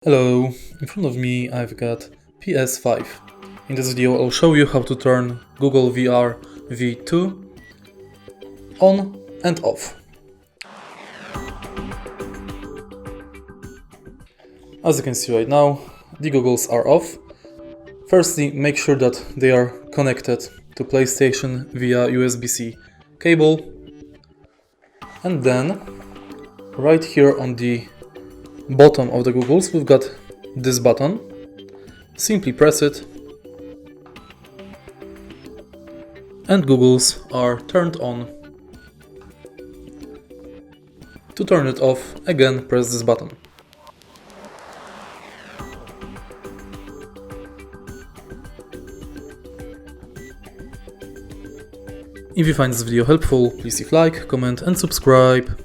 Hello, in front of me I've got PS5. In this video I'll show you how to turn Google VR V2 on and off. As you can see right now, the goggles are off. Firstly, make sure that they are connected to PlayStation via USB-C cable. And then, right here on the bottom of the goggles, we've got this button. Simply press it and goggles are turned on. To turn it off, again press this button. If you find this video helpful, please leave a like, comment and subscribe.